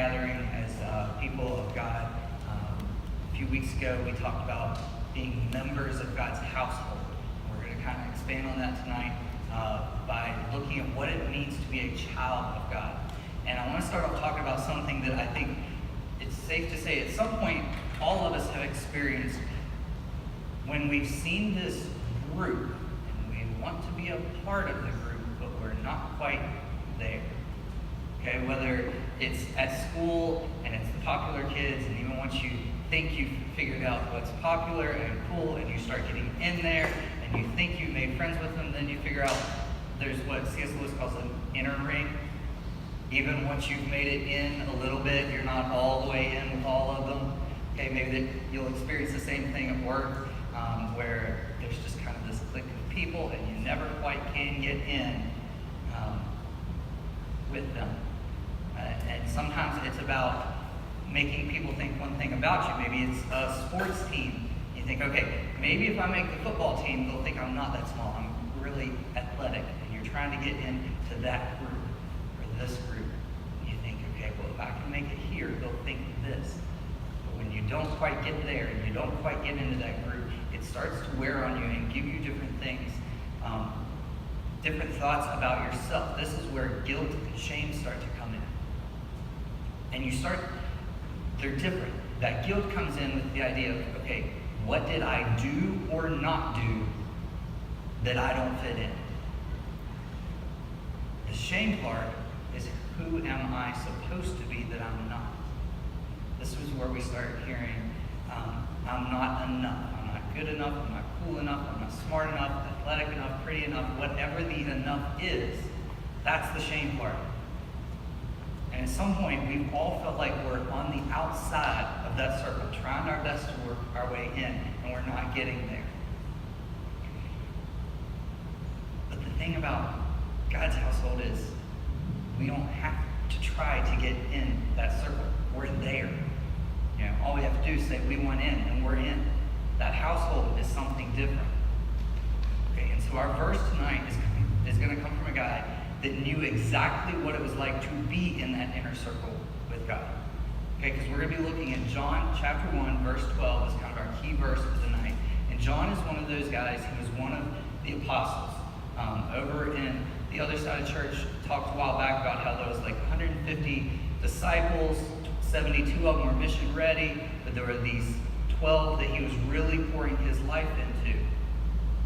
gathering as people of God. A few weeks ago, we talked about being members of God's household. We're going to kind of expand on that tonight by looking at what it means to be a child of God. And I want to start off talking about something that I think it's safe to say at some point all of us have experienced when we've seen this group and we want to be a part of the group, but we're not quite there. Okay, whether it's at school and it's the popular kids, and even once you think you've figured out what's popular and cool and you start getting in there and you think you've made friends with them, then you figure out there's what C.S. Lewis calls an inner ring. Even once you've made it in a little bit, you're not all the way in with all of them. Okay, maybe you'll experience the same thing at work where there's just kind of this clique of people and you never quite can get in with them. And sometimes it's about making people think one thing about you. Maybe it's a sports team. You think, okay, maybe if I make the football team, they'll think I'm not that small. I'm really athletic. And you're trying to get into that group or this group. And you think, okay, well, if I can make it here, they'll think this. But when you don't quite get there and you don't quite get into that group, it starts to wear on you and give you different things, different thoughts about yourself. This is where guilt and shame start to come in. And they're different. That guilt comes in with the idea of, okay, what did I do or not do that I don't fit in? The shame part is, who am I supposed to be that I'm not? This is where we start hearing, I'm not enough. I'm not good enough. I'm not cool enough. I'm not smart enough, athletic enough, pretty enough. Whatever the enough is, that's the shame part. And at some point, we've all felt like we're on the outside of that circle, trying our best to work our way in, and we're not getting there. But the thing about God's household is we don't have to try to get in that circle. We're there. You know, all we have to do is say we want in, and we're in. That household is something different. Okay, and so our verse tonight is going to come from a guy that knew exactly what it was like to be in that inner circle with God. Okay, because we're going to be looking at John chapter 1, verse 12 as kind of our key verse for the night. And John is one of those guys who was one of the apostles. Over in the other side of church, talked a while back about how there was like 150 disciples, 72 of them were mission ready, but there were these 12 that he was really pouring his life into.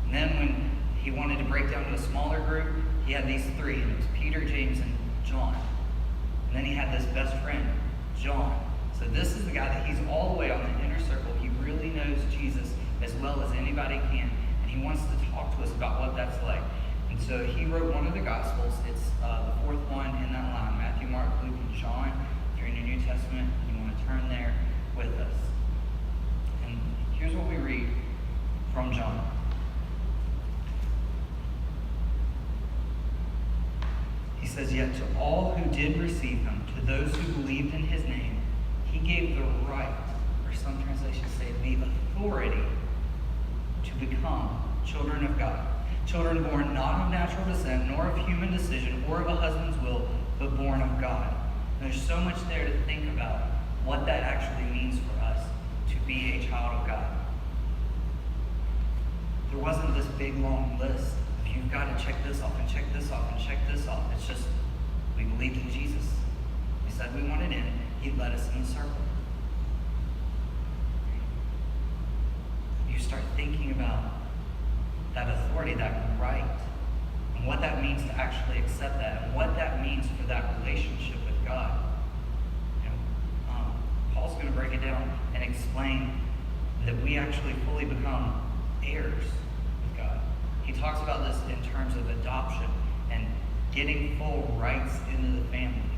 And then when he wanted to break down to a smaller group, he had these three, and it was Peter, James, and John. And then he had this best friend, John. So this is the guy that he's all the way on the inner circle. He really knows Jesus as well as anybody can, and he wants to talk to us about what that's like. And so he wrote one of the Gospels. It's the fourth one in that line, Matthew, Mark, Luke, and John. If you're in your New Testament, you want to turn there with us. And here's what we read from John. He says, "Yet to all who did receive him, to those who believed in his name, he gave the right," or some translations say the authority, "to become children of God. Children born not of natural descent, nor of human decision, or of a husband's will, but born of God." And there's so much there to think about what that actually means for us to be a child of God. There wasn't this big long list. You've got to check this off and check this off and check this off. It's just, we believed in Jesus. We said we wanted in. He led us in the circle. You start thinking about that authority, that right, and what that means to actually accept that, and what that means for that relationship with God. You know, Paul's going to break it down and explain that we actually fully become heirs. He talks about this in terms of adoption and getting full rights into the family.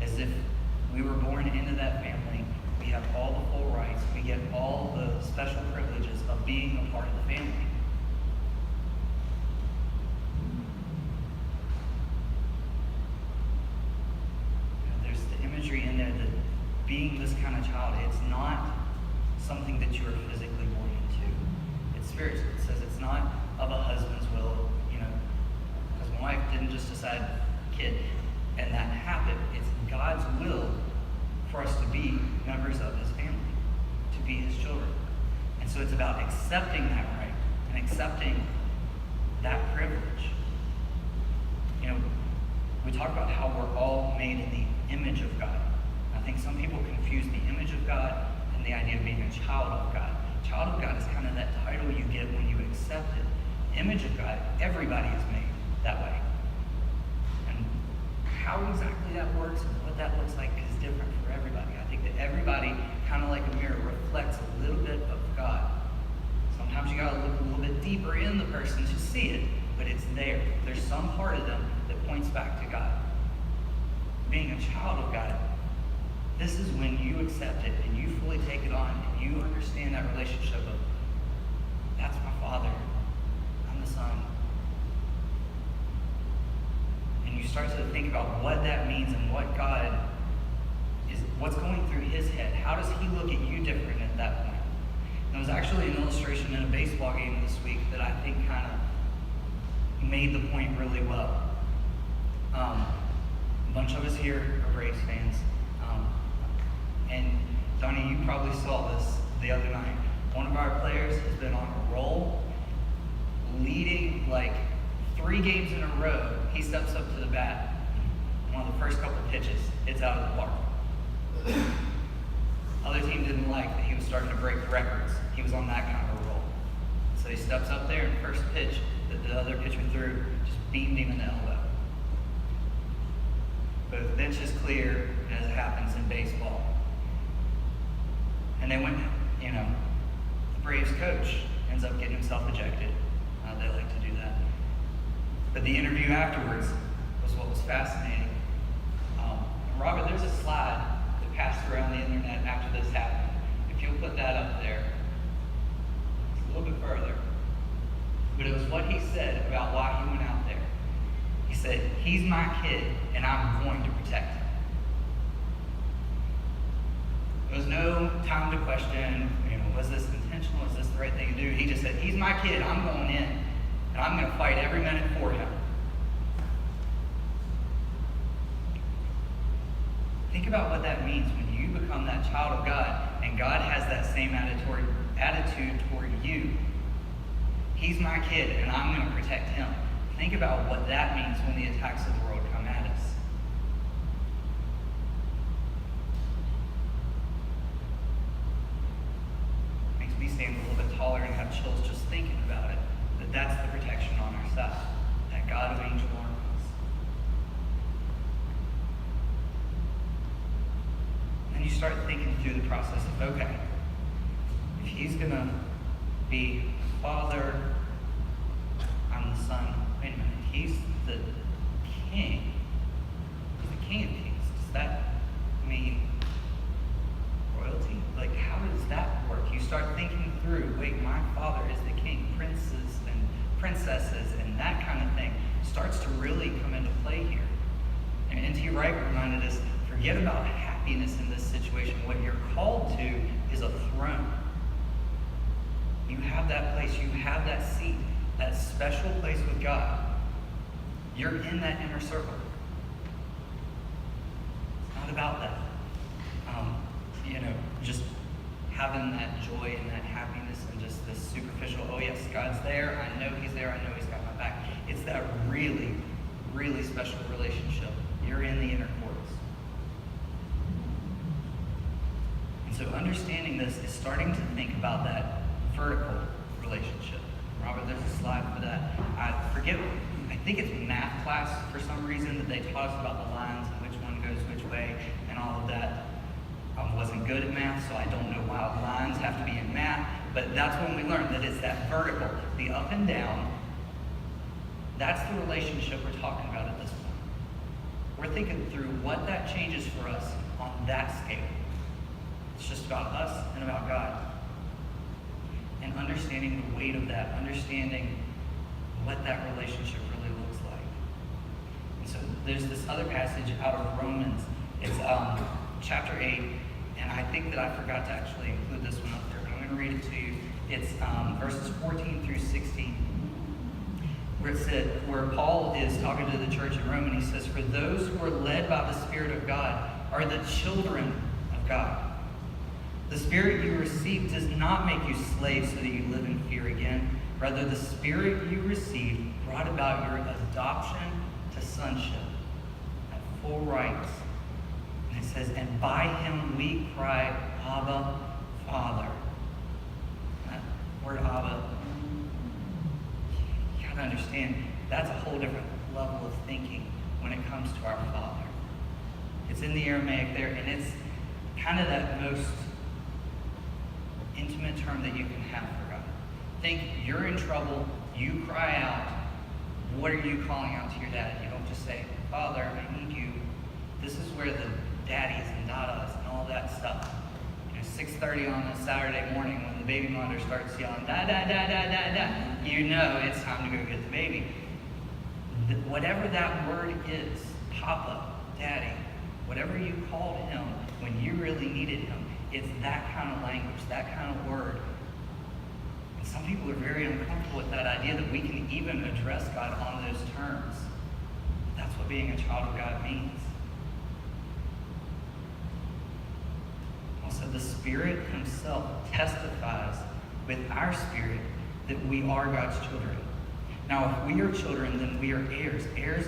As if we were born into that family, we have all the full rights, we get all the special privileges of being a part of the family. There's the imagery in there that being this kind of child, it's not something that you are physically born into. It's spiritual. It says it's not of a husband's will, because my wife didn't just decide kid, and that happened. It's God's will members of his family, to be his children. And so it's about accepting that right and accepting that privilege. You know, we talk about how we're all made in the image of God. I think some people confuse the image of God and the idea of being a child of God. Child of God is kind of that title you get when you accept it. Image of God, everybody is made that way. And how exactly that works and what that looks like is different for everybody. I think that everybody, kind of like a mirror, reflects a little bit of God. Sometimes you gotta look a little bit deeper in the person to see it, but it's there. There's some part of them that points back to God. Being a child of God, this is when you accept it and you fully take it on and you understand that relationship of, that's my Father, I'm the Son. And you start to think about what that means and what God is, what's going through his head. How does he look at you different at that point? And there was actually an illustration in a baseball game this week that I think kind of made the point really well. A bunch of us here are Braves fans. And Donnie, you probably saw this the other night. One of our players has been on a roll, leading like 3 games in a row. He steps up to the bat. One of the first couple pitches, it's out of the park. Other team didn't like that he was starting to break records. He was on that kind of a roll. So he steps up there, and first pitch that the other pitcher threw just beamed him in the elbow. But the bench is clear, as it happens in baseball. And then when, the Braves coach ends up getting himself ejected. They like to do that. But the interview afterwards was what was fascinating. Robert, there's a slide that passed around the internet after this happened. If you'll put that up there, it's a little bit further. But it was what he said about why he went out there. He said, he's my kid, and I'm going to protect him. There was no time to question, was this intentional? Is this the right thing to do? He just said, he's my kid, I'm going in, and I'm going to fight every minute for him. Think about what that means when you become that child of God, and God has that same attitude toward you. He's my kid, and I'm going to protect him. Think about what that means when the attacks of the world come at us. Makes me stand a little bit taller and have chills just thinking about it. That's the protection on our side. That God of angel armies. And you start thinking through the process of, okay, if he's going to be Father, I'm the Son. Wait a minute, he's the King. He's the King of Kings. Does that mean royalty? Like, how does that work? You start thinking through, wait, my Father is the King. Princes and princesses and that kind of thing starts to really come into play here. And N.T. Wright reminded us, forget about happiness in this situation. What you're called to is a throne. You have that place, you have that seat, that special place with God. You're in that inner circle. It's not about that. Just having that joy and that happiness and just this superficial, oh yes, God's there, I know he's there, I know he's got my back. It's that really, really special relationship. You're in the inner courts. And so understanding this is starting to think about that vertical relationship. Robert, there's a slide for that. I think it's math class for some reason that they taught us about the lines and which one goes which way and all of that. I wasn't good at math, so I don't know why lines have to be in math, but that's when we learned that it's that vertical, the up and down. That's the relationship we're talking about at this point. We're thinking through what that changes for us on that scale. It's just about us and about God. And understanding the weight of that, understanding what that relationship really looks like. And so there's this other passage out of Romans. It's chapter 8, and I think that I forgot to actually include this one up there, but I'm going to read it to you. It's verses 14 through 16, where Paul is talking to the church in Rome, and he says, "For those who are led by the Spirit of God are the children of God. The Spirit you received does not make you slaves so that you live in fear again. Rather, the Spirit you received brought about your adoption to sonship at full rights. And it says, and by him we cry, Abba, Father. That word Abba, you got to understand, that's a whole different level of thinking when it comes to our Father. It's in the Aramaic there, and it's kind of that most intimate term that you can have for God. Think you're in trouble, you cry out. What are you calling out to your dad? You don't just say, Father, I need you. This is where the daddies and dadas and all that stuff. 6:30 on a Saturday morning when the baby monitor starts yelling, da, da, da, da, da, da, you know it's time to go get the baby. Whatever that word is, Papa, Daddy, whatever you called him when you really needed him, it's that kind of language, that kind of word. And some people are very uncomfortable with that idea that we can even address God on those terms. That's what being a child of God means. Also, the Spirit himself testifies with our spirit that we are God's children. Now, if we are children, then we are heirs, heirs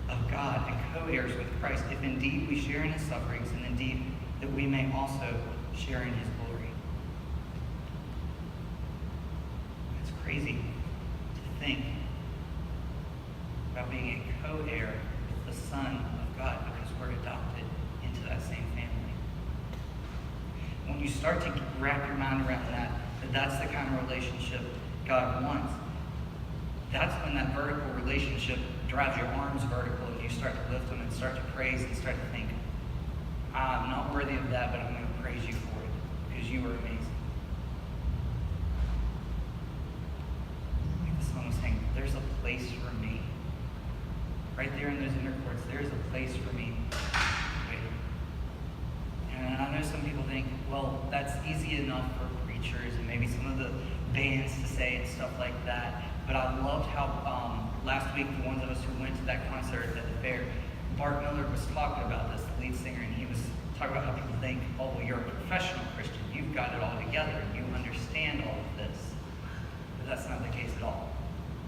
of God and co-heirs with Christ, if indeed we share in his sufferings, and indeed that we may also share in his glory. It's crazy to think about being a co-heir with the Son of God because we're adopted into that same family. When you start to wrap your mind around that that's the kind of relationship God wants, that's when that vertical relationship drives your arms vertical and you start to lift them and start to praise and start to think, I'm not worthy of that, but I'm going to praise you for it because you are amazing. Like the song was saying, there's a place for me. Right there in those inner courts, there's a place for me. And I know some people think, well, that's easy enough for preachers and maybe some of the bands to say and stuff like that. But I loved how last week, the ones of us who went to that concert at the fair, Bart Miller was talking about this, the lead singer, and he was talking about how people think, oh, well, you're a professional Christian. You've got it all together. You understand all of this. But that's not the case at all.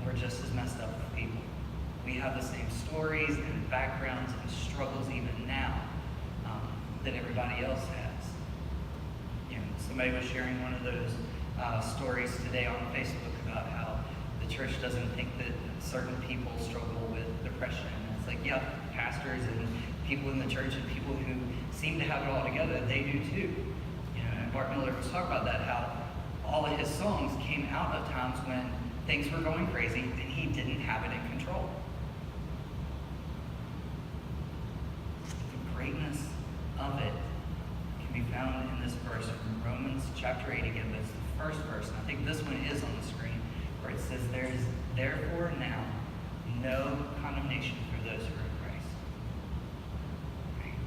We're just as messed up as people. We have the same stories and backgrounds and struggles even now that everybody else has. Somebody was sharing one of those stories today on Facebook about how the church doesn't think that certain people struggle with depression. And it's like, yeah, pastors and people in the church and people who seem to have it all together, they do too. And Bart Miller was talking about that, how all of his songs came out of times when things were going crazy and he didn't have it in control. The greatness of it can be found in this verse from Romans chapter 8 again, but it's the first verse, and I think this one is on the screen, where it says, there is therefore now no condemnation for those who are in Christ. Right?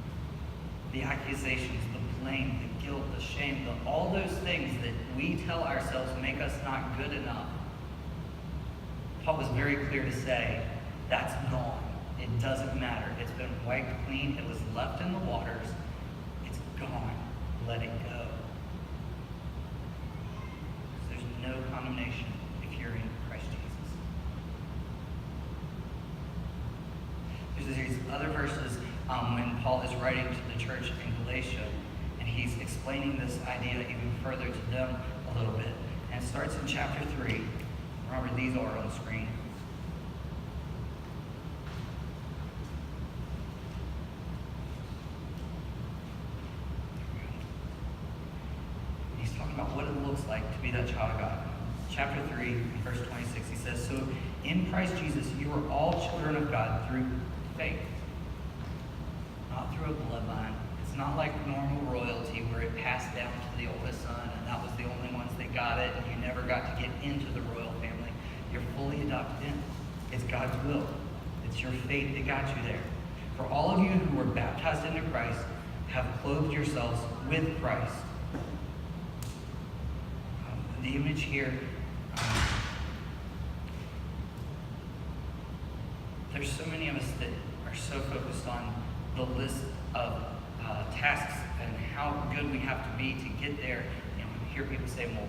The accusations, the blame, the guilt, the shame, all those things that we tell ourselves make us not good enough, Paul was very clear to say, that's gone. It doesn't matter. It's been wiped clean. It was left in the waters. It's gone. Let it go. There's no condemnation if you're in Christ Jesus. There's these other verses when Paul is writing to the church in Galatia, and he's explaining this idea even further to them a little bit. And it starts in chapter 3. Remember, these are on the screen. He's talking about what it looks like to be that child of God. Chapter 3, verse 26, he says, so in Christ Jesus, you are all children of God through faith. Not through a bloodline. It's not like normal royalty where it passed down to the oldest son and that was the only ones that got it and you never got to get into the royal family. You're fully adopted in. It's God's will. It's your faith that got you there. For all of you who were baptized into Christ have clothed yourselves with Christ. The image here, there's so many of us that are so focused on the list of tasks and how good we have to be to get there. And we hear people say, well,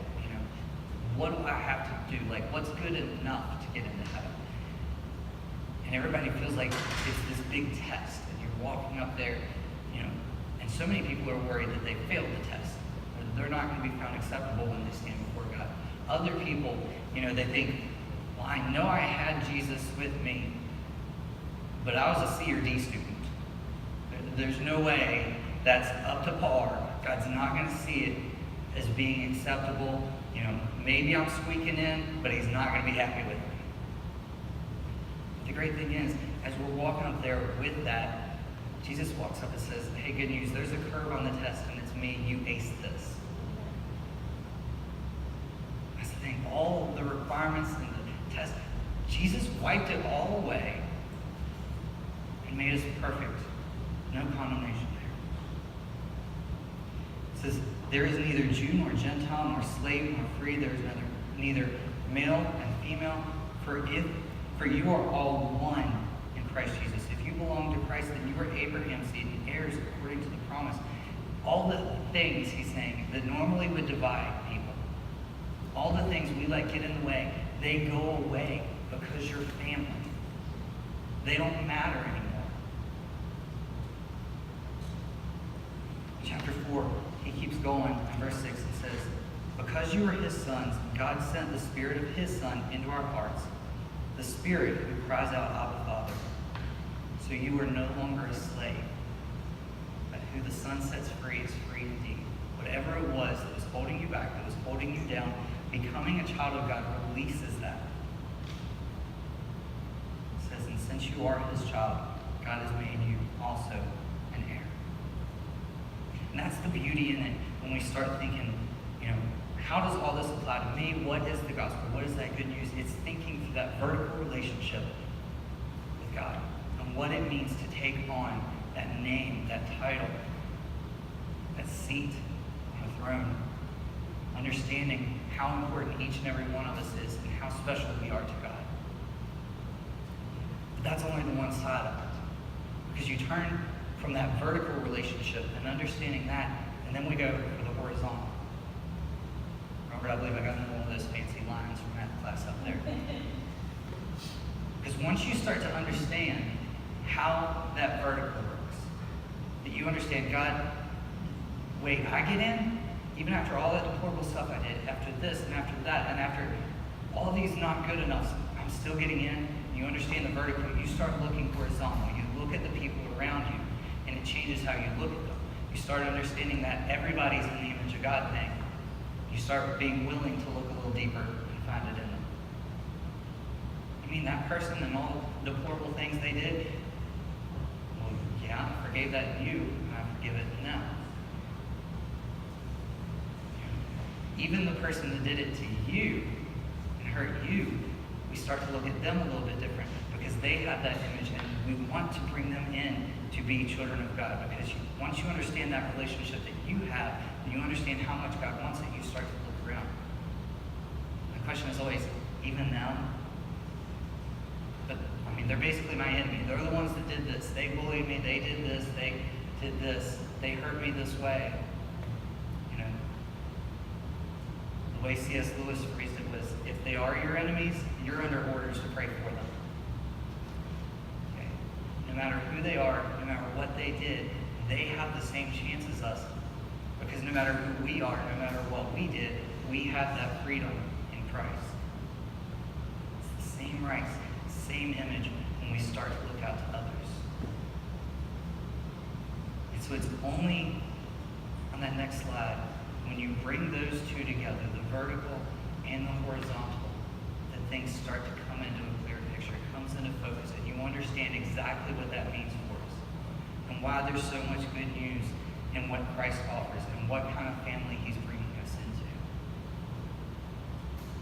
what do I have to do? Like, what's good enough to get into heaven? And everybody feels like it's this big test, and you're walking up there, and so many people are worried that they failed the test. They're not going to be found acceptable when they stand before God. Other people, they think, well, I know I had Jesus with me, but I was a C or D student. There's no way that's up to par. God's not going to see it as being acceptable. Maybe I'm squeaking in, but he's not going to be happy with me. The great thing is, as we're walking up there with that, Jesus walks up and says, hey, good news, there's a curve on the test, and it's me. You aced this. That's the thing. All the requirements and the test, Jesus wiped it all away and made us perfect. No condemnation there. It says, there is neither Jew nor Gentile nor slave nor free. There is neither male and female. For you are all one in Christ Jesus. If you belong to Christ, then you are Abraham's seed and heirs according to the promise. All the things, he's saying, that normally would divide people, all the things we let get in the way, they go away because you're family. They don't matter anymore. Chapter 4, he keeps going. In verse 6, it says, because you are his sons, God sent the Spirit of his Son into our hearts, the Spirit who cries out, Abba, Father. So you are no longer a slave, but who the Son sets free is free indeed. Whatever it was that was holding you back, that was holding you down, becoming a child of God releases that. It says, and since you are his child, God has made you also an heir. And that's the beauty in it when we start thinking, how does all this apply to me? What is the gospel? What is that good news? It's thinking through that vertical relationship with God and what it means to take on that name, that title, that seat on the throne. Understanding how important each and every one of us is and how special we are to God. But that's only the one side of it. Because you turn from that vertical relationship and understanding that, and then we go for the horizontal. Robert, I believe I got one of those fancy lines from math class up there. Because once you start to understand how that vertical works, that you understand, God, wait, I get in, even after all that deplorable stuff I did, after this and after that, and after all these not good enough, I'm still getting in. You understand the vertical. You start looking horizontal. You look at the people around you, and it changes how you look at them. You start understanding that everybody's in the image of God thing. You start being willing to look a little deeper and find it in them. You mean that person and all the deplorable things they did? Well, yeah, I forgave that in you, and I forgive it in them. Even the person that did it to you and hurt you, we start to look at them a little bit different because they have that image, and we want to bring them in to be children of God. Because once you understand that relationship that you have, and you understand how much God wants it, you start to look around. The question is always, even them? But, they're basically my enemy. They're the ones that did this. They bullied me. They did this. They did this. They hurt me this way. The way C.S. Lewis phrased it was, if they are your enemies, you're under orders to pray for them. Okay? No matter who they are, no matter what they did, they have the same chance as us. Because no matter who we are, no matter what we did, we have that freedom in Christ. It's the same rights, same image when we start to look out to others. And so it's only on that next slide, when you bring those two together, the vertical and the horizontal, that things start to come into a clear picture. It comes into focus, and you understand exactly what that means for us and why there's so much good news in what Christ offers and what kind of family he's bringing us into.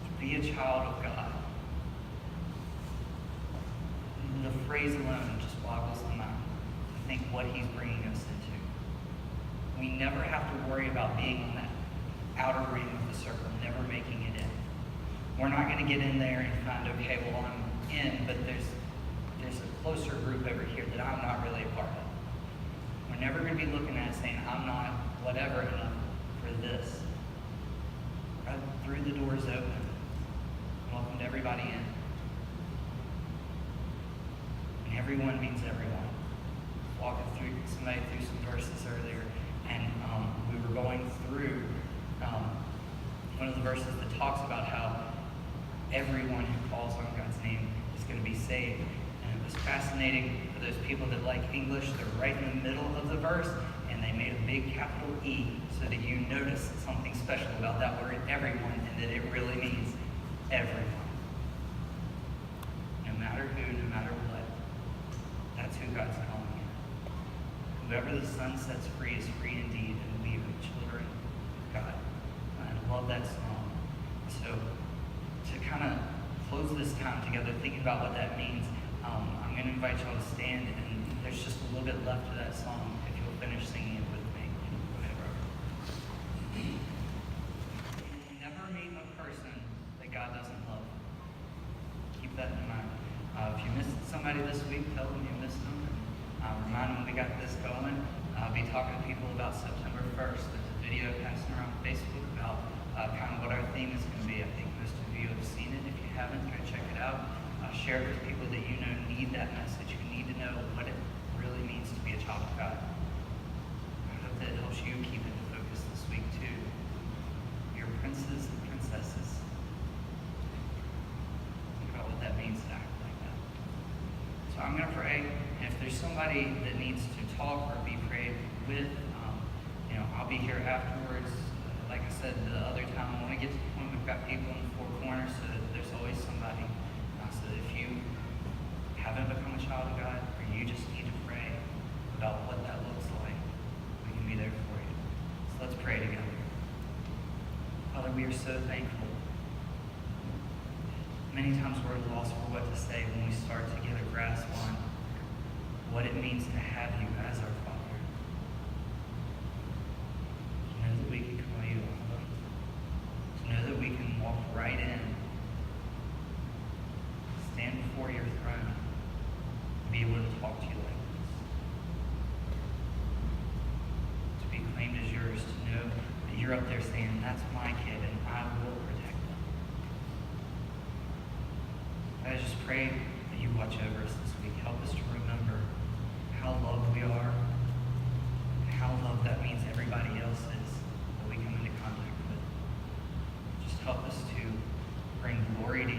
To be a child of God. The phrase alone just boggles the mind to think what he's bringing us into. We never have to worry about being on that outer ring of the circle, never making it in. We're not going to get in there and find, okay, well, I'm in, but there's a closer group over here that I'm not really a part of. We're never going to be looking at it saying, I'm not whatever enough for this. God threw the doors open, welcomed everybody in. And everyone means everyone. Walking through somebody through some verses earlier, and we were going through one of the verses that talks about how everyone who calls on God's name is going to be saved. And it was fascinating for those people that like English. They're right in the middle of the verse, and they made a big capital E so that you notice something special about that word everyone, and that it really means everyone. No matter who, no matter what, that's who God's calling you. Whoever the Son sets free is free indeed, and we are children of God. And I love that song. So to kind of close this time together, thinking about what that means, I'm going to invite y'all to stand, and there's just a little bit left of that song. If you'll finish singing it with me. Go ahead, Robert. Never meet a person that God doesn't love. Keep that in mind. If you missed somebody this week, tell them you missed them. Remind them we got this going. I'll be talking to people about September 1st. There's a video passing around Facebook about kind of what our theme is going to be. I think most of you have seen it. If you haven't, go check it out. Share it with people that you know need that message, who need to know what it really means to be a child of God. I hope that it helps you keep it in focus this week too. Your princes and princesses. Think about what that means to act like that. So I'm going to pray, and if there's somebody that needs to talk or be prayed with, I'll be here afterwards. Like I said the other time, I want to get to the point we've got people in the four corners so that there's always somebody. So that if you haven't become a child of God, or you just need to pray about what that looks like, we can be there for you. So let's pray together. Father, we are so thankful. Many times we're lost for what to say when we start to get a grasp on what it means to have you as our Father. To know that we can call you Abba. To know that we can walk right in, stand before your throne, and be able to talk to you like this. To be claimed as yours, to know that you're up there saying, that's my kid and I will protect them. I just pray that you watch over us this week. Help us to remember how loved we are, and how loved that means everybody else is that we come into contact with. Just help us to bring glory to you.